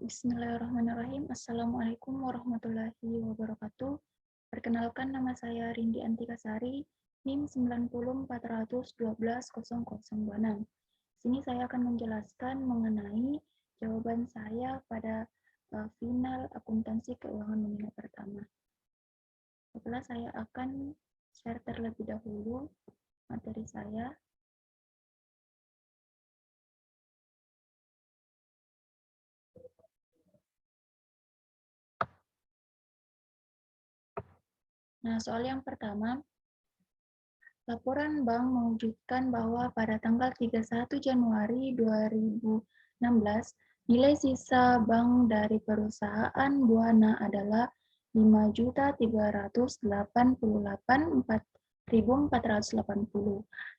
Bismillahirrahmanirrahim. Assalamualaikum warahmatullahi wabarakatuh. Perkenalkan, nama saya Rindi Antikasari, NIM 9041200026. Sini saya akan menjelaskan mengenai jawaban saya pada final akuntansi keuangan nominal pertama. Setelah saya akan share terlebih dahulu materi saya. Nah, soal yang pertama, laporan bank mewujudkan bahwa pada tanggal 31 Januari 2016, nilai sisa bank dari perusahaan Buana adalah 5.388.4.480.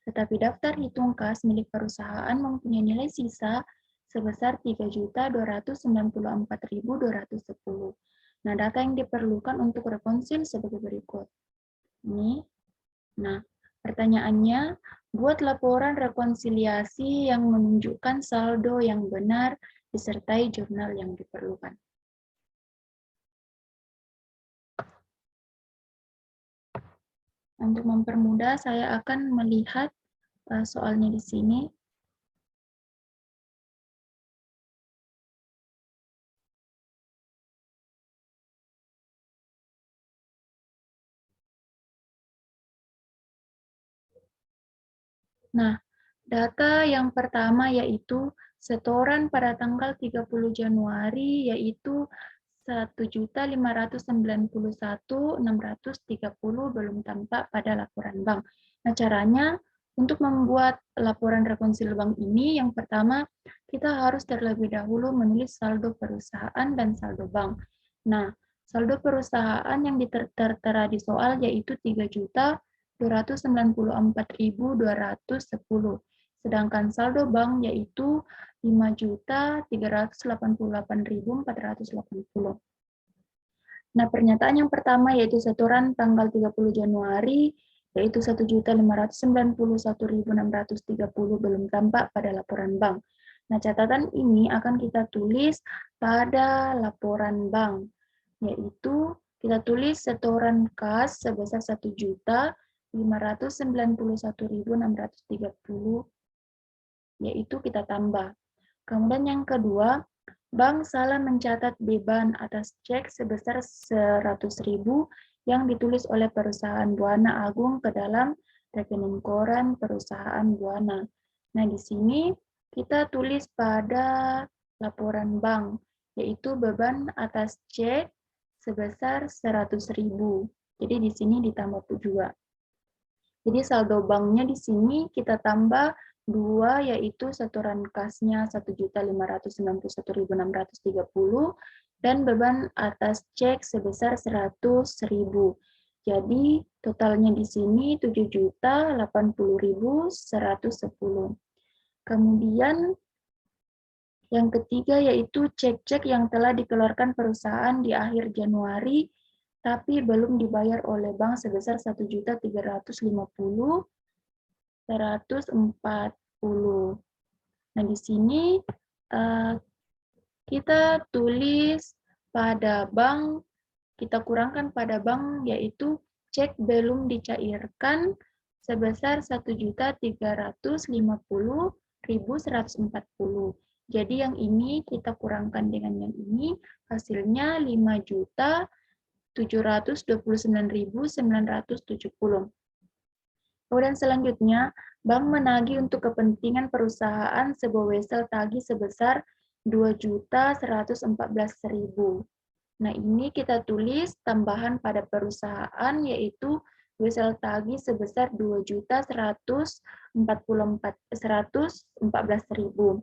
Tetapi daftar hitung kas milik perusahaan mempunyai nilai sisa sebesar 3.294.210. Nah, data yang diperlukan untuk rekonsil sebagai berikut. Ini. Nah, pertanyaannya, buat laporan rekonsiliasi yang menunjukkan saldo yang benar disertai jurnal yang diperlukan. Untuk mempermudah, saya akan melihat soalnya di sini. Nah, data yang pertama yaitu setoran pada tanggal 30 Januari yaitu 1.591.630 belum tampak pada laporan bank. Nah, caranya untuk membuat laporan rekonsil bank ini, yang pertama kita harus terlebih dahulu menulis saldo perusahaan dan saldo bank. Nah, saldo perusahaan yang tertera di soal yaitu 3.294.210. Sedangkan saldo bank yaitu 5.388.480. Nah, pernyataan yang pertama yaitu setoran tanggal 30 Januari yaitu 1.591.630 belum tampak pada laporan bank. Nah, catatan ini akan kita tulis pada laporan bank, yaitu kita tulis setoran kas sebesar 1.591.630, yaitu kita tambah. Kemudian yang kedua, bank salah mencatat beban atas cek sebesar 100.000 yang ditulis oleh perusahaan Buana Agung ke dalam rekening koran perusahaan Buana. Nah, di sini kita tulis pada laporan bank, yaitu beban atas cek sebesar 100.000. Jadi di sini ditambah juga. Jadi saldo banknya di sini kita tambah 2, yaitu setoran kasnya 1.591.630 dan beban atas cek sebesar 100.000. Jadi totalnya di sini 7.080.110. Kemudian yang ketiga yaitu cek-cek yang telah dikeluarkan perusahaan di akhir Januari tapi belum dibayar oleh bank sebesar 1.350.140. Nah, di sini kita tulis pada bank, kita kurangkan pada bank yaitu cek belum dicairkan sebesar 1.350.140. Jadi yang ini kita kurangkan dengan yang ini, hasilnya 5.729.970. Kemudian selanjutnya, bank menagih untuk kepentingan perusahaan sebuah wesel tagih sebesar 2.114.000. Nah, ini kita tulis tambahan pada perusahaan yaitu wesel tagih sebesar 2.114.000.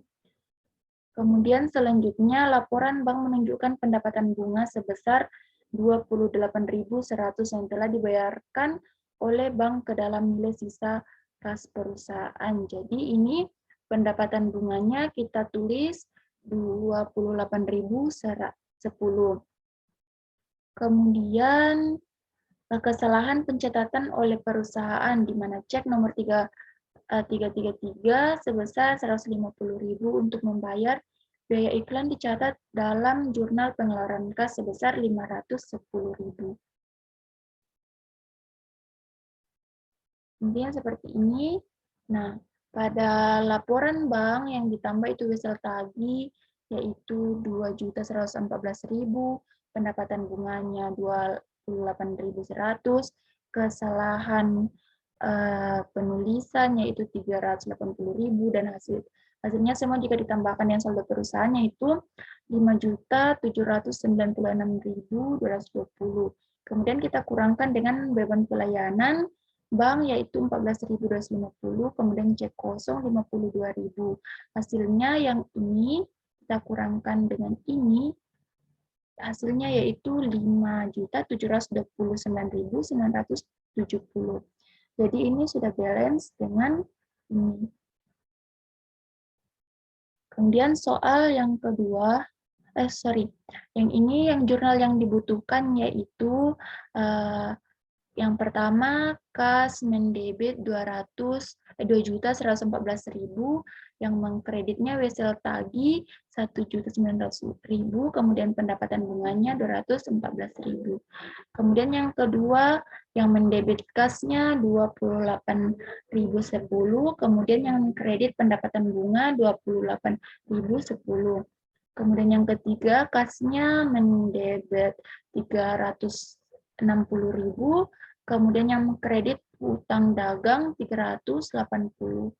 Kemudian selanjutnya laporan bank menunjukkan pendapatan bunga sebesar 28.100 yang telah dibayarkan oleh bank ke dalam nilai sisa kas perusahaan. Jadi ini pendapatan bunganya kita tulis 28.010. Kemudian kesalahan pencatatan oleh perusahaan di mana cek nomor 333 sebesar 150.000 untuk membayar biaya iklan dicatat dalam jurnal pengeluaran kas sebesar 510.000. Kemudian seperti ini. Nah, pada laporan bank yang ditambah itu wesel tagih, yaitu 2.114.000, pendapatan bunganya 28.100, kesalahan penulisan yaitu 380.000, dan hasilnya semua jika ditambahkan yang saldo perusahaannya itu 5.796.220. Kemudian kita kurangkan dengan beban pelayanan bank yaitu 14.250, kemudian cek kosong 52.000. Hasilnya yang ini kita kurangkan dengan ini, hasilnya yaitu 5.729.970. Jadi ini sudah balance dengan ini. Kemudian soal yang kedua, yang ini yang jurnal yang dibutuhkan yaitu yang pertama, kas mendebit 2.114.000, yang mengkreditnya wesel tagih 1.900.000, kemudian pendapatan bunganya 214.000. Kemudian yang kedua, yang mendebit kasnya 28.010, kemudian yang kredit pendapatan bunga 28.010. Kemudian yang ketiga, kasnya mendebit 360.000, kemudian yang kredit utang dagang 360.000.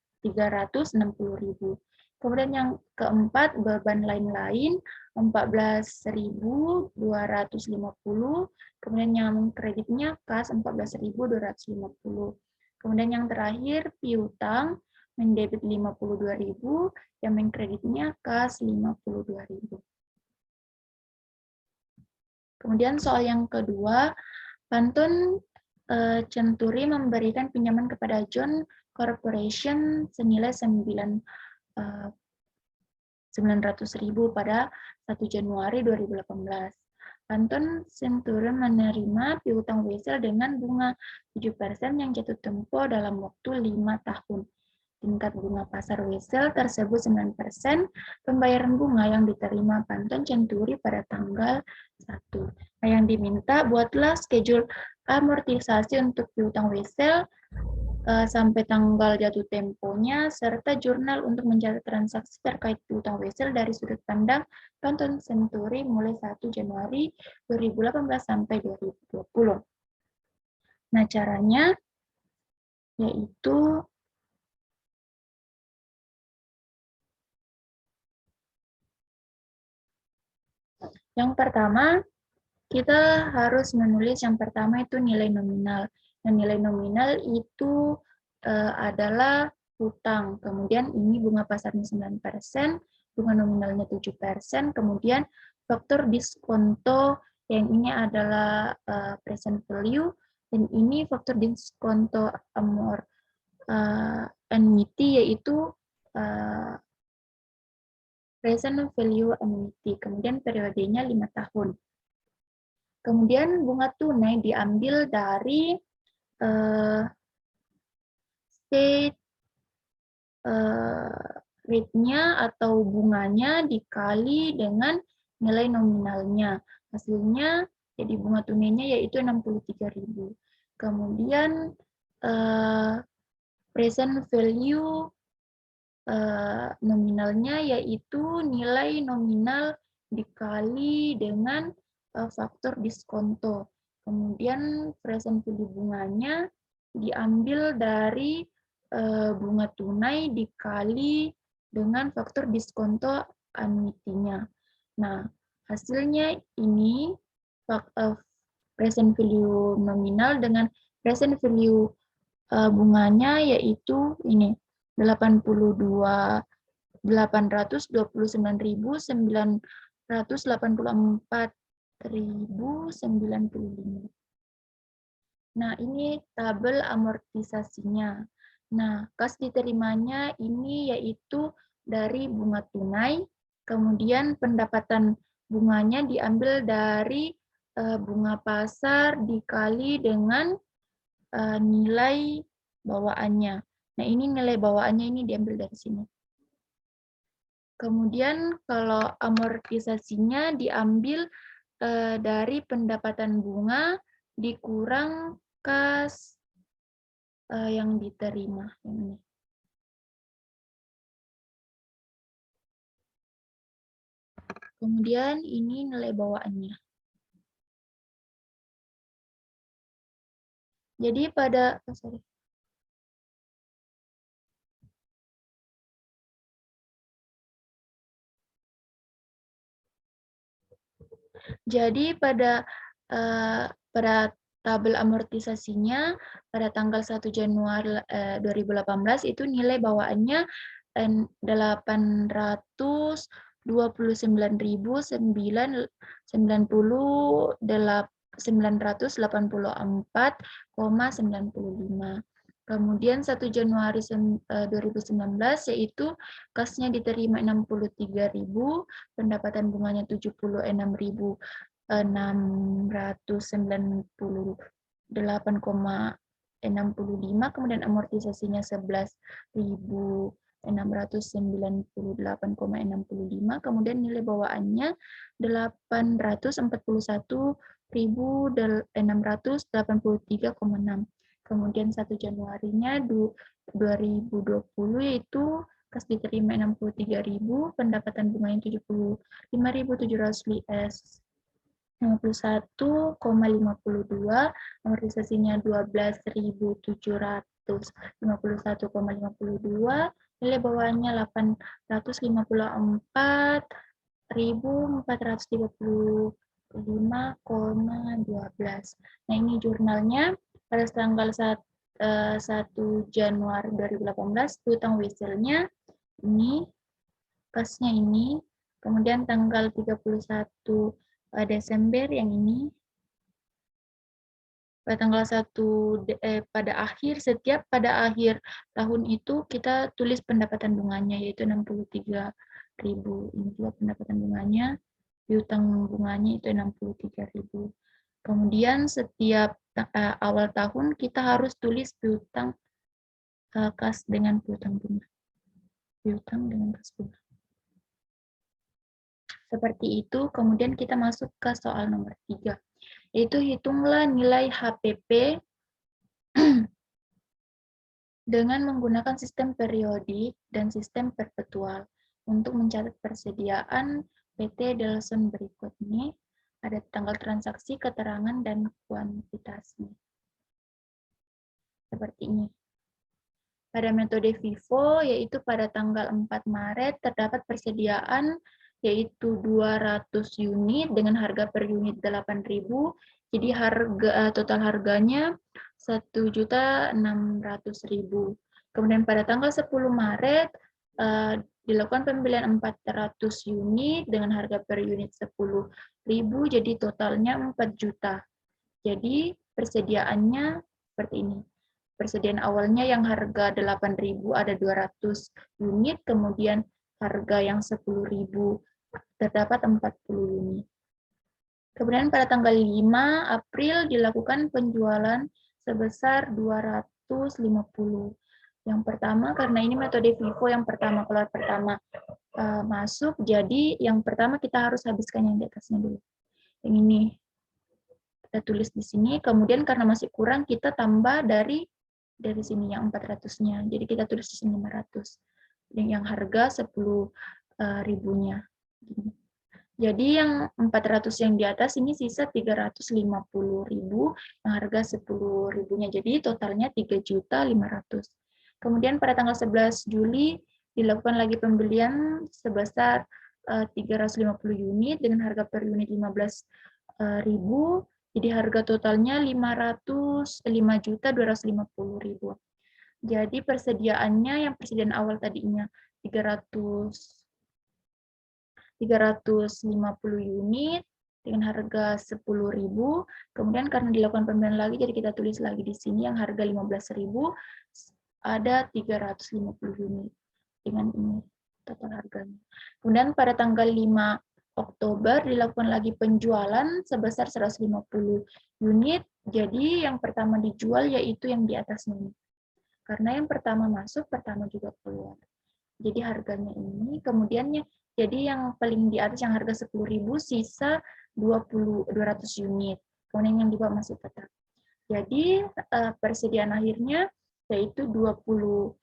Kemudian yang keempat, beban lain-lain 14.250, kemudian yang kreditnya kas 14.250. Kemudian yang terakhir, piutang mendebit 52.000, yang mengkreditnya kas 52.000. Kemudian soal yang kedua, Pantun Century memberikan pinjaman kepada John Corporation senilai 900.000 pada 1 Januari 2018. Pantun Century menerima piutang wesel dengan bunga 7% yang jatuh tempo dalam waktu 5 tahun. Tingkat bunga pasar wesel tersebut 9%, pembayaran bunga yang diterima Pantun Century pada tanggal 1. Nah, yang diminta, buatlah schedule amortisasi untuk piutang wesel sampai tanggal jatuh temponya, serta jurnal untuk mencatat transaksi terkait piutang wesel dari sudut pandang Pantun Century mulai 1 Januari 2018 sampai 2020. Nah, caranya yaitu yang pertama, kita harus menulis yang pertama itu nilai nominal. Dan nilai nominal itu adalah hutang. Kemudian ini bunga pasarnya 9%, bunga nominalnya 7%, kemudian faktor diskonto yang ini adalah present value, dan ini faktor diskonto annuity yaitu present value annuity. Kemudian periodenya 5 tahun. Kemudian bunga tunai diambil dari state rate-nya atau bunganya dikali dengan nilai nominalnya. Hasilnya jadi bunga tunainya yaitu 63.000. Kemudian present value nominalnya yaitu nilai nominal dikali dengan faktor diskonto. Kemudian present value bunganya diambil dari bunga tunai dikali dengan faktor diskonto annuity-nya. Nah, hasilnya ini present value nominal dengan present value bunganya yaitu ini 829.984.095. Nah, ini tabel amortisasinya. Nah, kas diterimanya ini yaitu dari bunga tunai, kemudian pendapatan bunganya diambil dari bunga pasar dikali dengan nilai bawaannya. Nah, ini nilai bawaannya ini diambil dari sini. Kemudian kalau amortisasinya diambil dari pendapatan bunga dikurang kas yang diterima. Yang ini. Kemudian ini nilai bawaannya. Jadi pada Jadi pada tabel amortisasinya pada tanggal 1 Januari 2018 itu nilai bawaannya 829.984,95. Kemudian 1 Januari 2019 yaitu kasnya diterima 63.000, pendapatan bunganya 76.698,65, kemudian amortisasinya 11.698,65, kemudian nilai bawaannya 841.683,6. Kemudian 1 Januarinya 2020 yaitu kas diterima 63.000, pendapatan bunganya 75.751,52, amortisasinya 12.751,52, nilai bawaannya 854.435,12. Nah, ini jurnalnya pada tanggal 1 Januari 2018, piutang wesselnya ini, kasnya ini, kemudian tanggal 31 Desember yang ini, pada tanggal 1 setiap pada akhir tahun itu kita tulis pendapatan bunganya yaitu 63.000. Ini juga pendapatan bunganya, piutang bunganya itu 63.000. Kemudian setiap awal tahun kita harus tulis piutang kas dengan piutang bunga. Piutang dengan kas bunga. Seperti itu, kemudian kita masuk ke soal nomor 3. Yaitu hitunglah nilai HPP dengan menggunakan sistem periodik dan sistem perpetual. Untuk mencatat persediaan PT Delson berikut ini, ada tanggal transaksi, keterangan, dan kuantitasnya. Seperti ini. Pada metode FIFO, yaitu pada tanggal 4 Maret, terdapat persediaan yaitu 200 unit dengan harga per unit 8.000. Jadi total harganya 1.600.000. Kemudian pada tanggal 10 Maret dilakukan pembelian 400 unit dengan harga per unit 10.000, jadi totalnya 4 juta. Jadi persediaannya seperti ini. Persediaan awalnya yang harga 8.000 ada 200 unit, kemudian harga yang 10.000 terdapat 40 unit. Kemudian pada tanggal 5 April dilakukan penjualan sebesar 250. Yang pertama, karena ini metode FIFO yang pertama keluar pertama masuk, jadi yang pertama kita harus habiskan yang di atasnya dulu. Yang ini kita tulis di sini, kemudian karena masih kurang kita tambah dari sini yang 400-nya. Jadi kita tulis di sini 500. Yang harga 10.000-nya. Jadi yang 400 yang di atas ini sisa 350.000 yang harga 10.000-nya. Jadi totalnya 3.500.000. Kemudian pada tanggal 11 Juli dilakukan lagi pembelian sebesar 350 unit dengan harga per unit 15.000. Jadi harga totalnya 5.250.000. Jadi persediaannya yang persediaan awal tadinya 350 unit dengan harga 10.000. Kemudian karena dilakukan pembelian lagi, jadi kita tulis lagi di sini yang harga 15.000 ada 350 unit dengan ini total harganya. Kemudian pada tanggal 5 Oktober dilakukan lagi penjualan sebesar 150 unit. Jadi yang pertama dijual yaitu yang di atasnya ini. Karena yang pertama masuk, pertama juga keluar. Jadi harganya ini, kemudiannya jadi yang paling di atas yang harga 10.000 sisa 200 unit. Kemudian yang di bawah masih tetap. Jadi persediaan akhirnya yaitu 200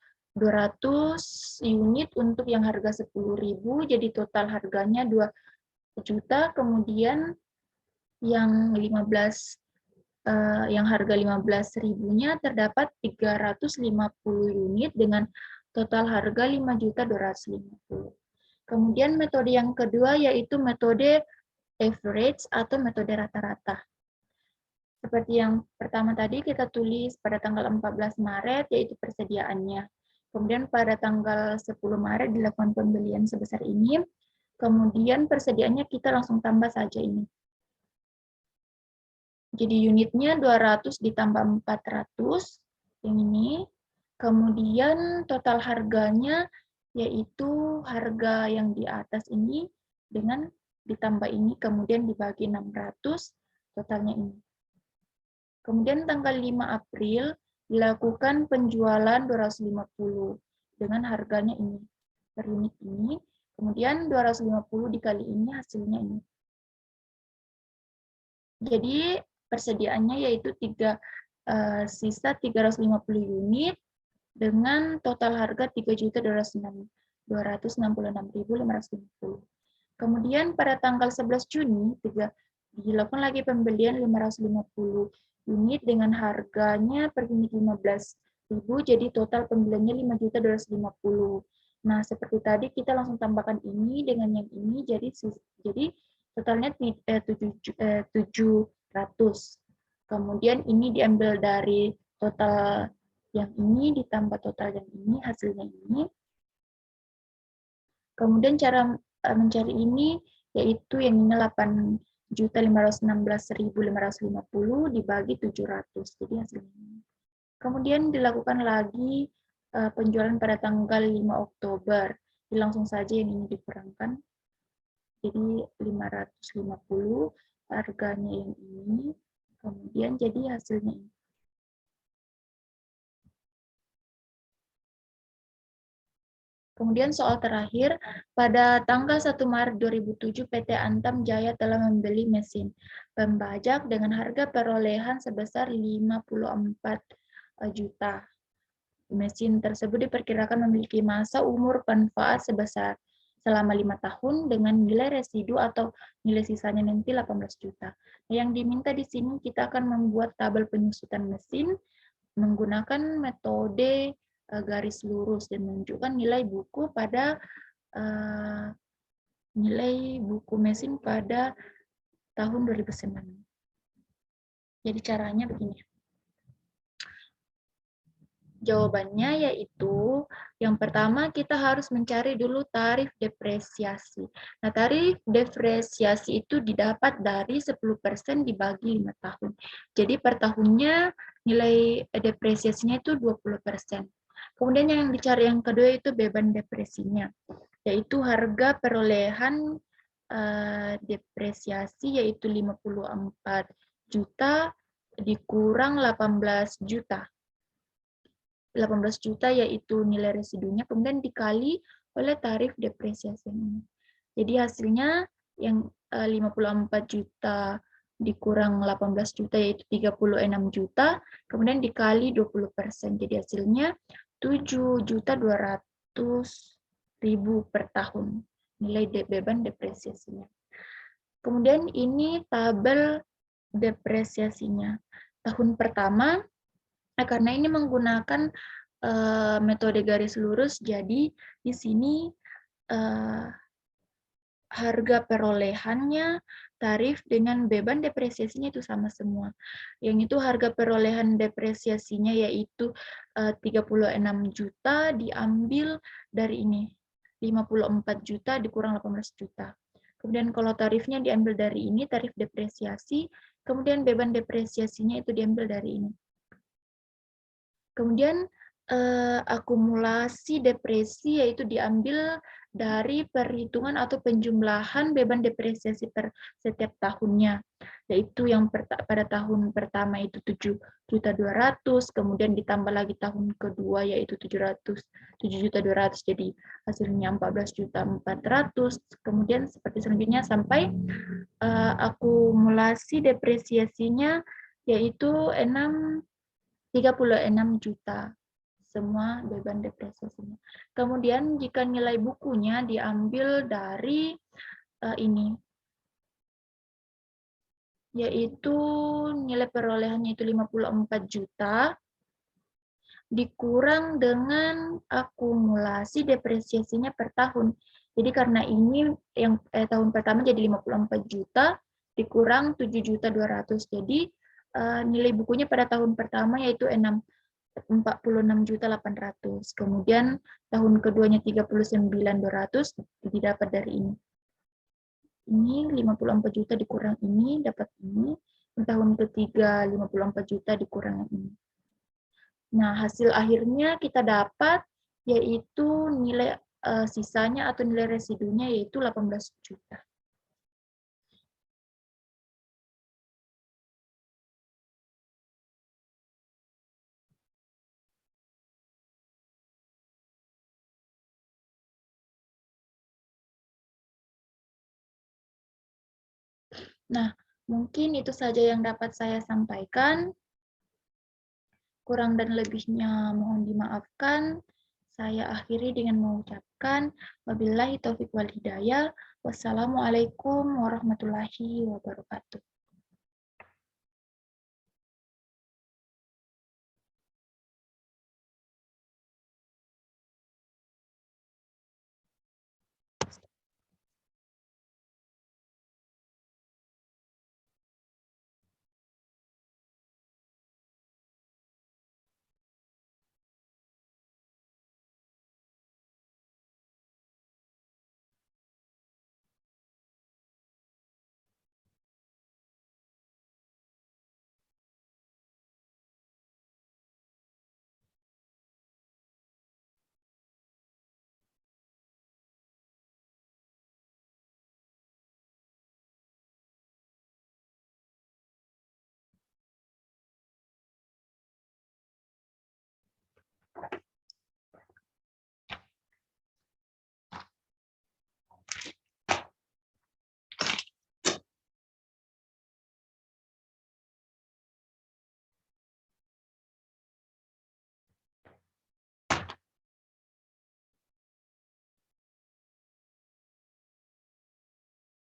unit untuk yang harga 10.000, jadi total harganya 2 juta, kemudian yang 15 yang harga 15.000-nya terdapat 350 unit dengan total harga 5.250.000. Kemudian metode yang kedua yaitu metode average atau metode rata-rata. Seperti yang pertama tadi kita tulis pada tanggal 14 Maret yaitu persediaannya. Kemudian pada tanggal 10 Maret dilakukan pembelian sebesar ini. Kemudian persediaannya kita langsung tambah saja ini. Jadi unitnya 200 ditambah 400, yang ini. Kemudian total harganya yaitu harga yang di atas ini dengan ditambah ini, kemudian dibagi 600, totalnya ini. Kemudian tanggal 5 April dilakukan penjualan 250 dengan harganya ini, per unit ini. Kemudian 250 dikali ini hasilnya ini. Jadi persediaannya yaitu sisa 350 unit dengan total harga 3.266.550. Kemudian pada tanggal 11 Juni dilakukan lagi pembelian 550 unit dengan harganya per unit 15.000, jadi total pembeliannya 5.250. Nah, seperti tadi kita langsung tambahkan ini dengan yang ini, jadi totalnya 700. Kemudian ini diambil dari total yang ini ditambah total yang ini, hasilnya ini. Kemudian cara mencari ini yaitu yang ini 8.516.550 dibagi 700, jadi hasilnya ini. Kemudian dilakukan lagi penjualan pada tanggal 5 Oktober. Jadi langsung saja yang ini dikurangkan. Jadi 550 harganya yang ini, kemudian jadi hasilnya ini. Kemudian soal terakhir, pada tanggal 1 Maret 2007 PT Antam Jaya telah membeli mesin pembajak dengan harga perolehan sebesar 54 juta. Mesin tersebut diperkirakan memiliki masa umur manfaat sebesar selama 5 tahun dengan nilai residu atau nilai sisanya nanti 18 juta. Yang diminta di sini kita akan membuat tabel penyusutan mesin menggunakan metode garis lurus dan menunjukkan nilai buku mesin pada tahun 2009. Jadi caranya begini. Jawabannya yaitu yang pertama kita harus mencari dulu tarif depresiasi. Nah, tarif depresiasi itu didapat dari 10% dibagi 5 tahun. Jadi per tahunnya nilai depresiasinya itu 20%. Kemudian yang dicari yang kedua itu beban depresinya, yaitu harga perolehan depresiasi yaitu 54 juta dikurang 18 juta. 18 juta yaitu nilai residunya, kemudian dikali oleh tarif depresiasi ini. Jadi hasilnya yang 54 juta dikurang 18 juta yaitu 36 juta, kemudian dikali 20%. Jadi hasilnya 7.200.000 per tahun nilai beban depresiasinya. Kemudian ini tabel depresiasinya. Tahun pertama, karena ini menggunakan metode garis lurus, jadi di sini harga perolehannya, tarif dengan beban depresiasinya itu sama semua. Yang itu harga perolehan depresiasinya yaitu 36 juta diambil dari ini, 54 juta dikurang 18 juta. Kemudian kalau tarifnya diambil dari ini, tarif depresiasi, kemudian beban depresiasinya itu diambil dari ini. Kemudian akumulasi depresi yaitu diambil dari perhitungan atau penjumlahan beban depresiasi per setiap tahunnya. Yaitu yang pada tahun pertama itu 7.200.000, kemudian ditambah lagi tahun kedua yaitu 7.200.000, jadi hasilnya 14.400.000, kemudian seperti selanjutnya sampai akumulasi depresiasinya yaitu 36 juta semua beban depresiasinya. Kemudian jika nilai bukunya diambil dari ini, yaitu nilai perolehannya itu 54 juta, dikurang dengan akumulasi depresiasinya per tahun. Jadi karena ini yang tahun pertama jadi 54 juta, dikurang 7.200.000. Jadi nilai bukunya pada tahun pertama yaitu 46.800.000. Kemudian tahun keduanya 39.200 didapat dari ini. Ini 54 juta dikurang ini, dapat ini. Tahun ketiga 54 juta dikurang ini. Nah, hasil akhirnya kita dapat yaitu nilai sisanya atau nilai residunya yaitu 18 juta. Nah, mungkin itu saja yang dapat saya sampaikan. Kurang dan lebihnya mohon dimaafkan. Saya akhiri dengan mengucapkan wabillahi taufiq wal hidayah. Wassalamualaikum warahmatullahi wabarakatuh.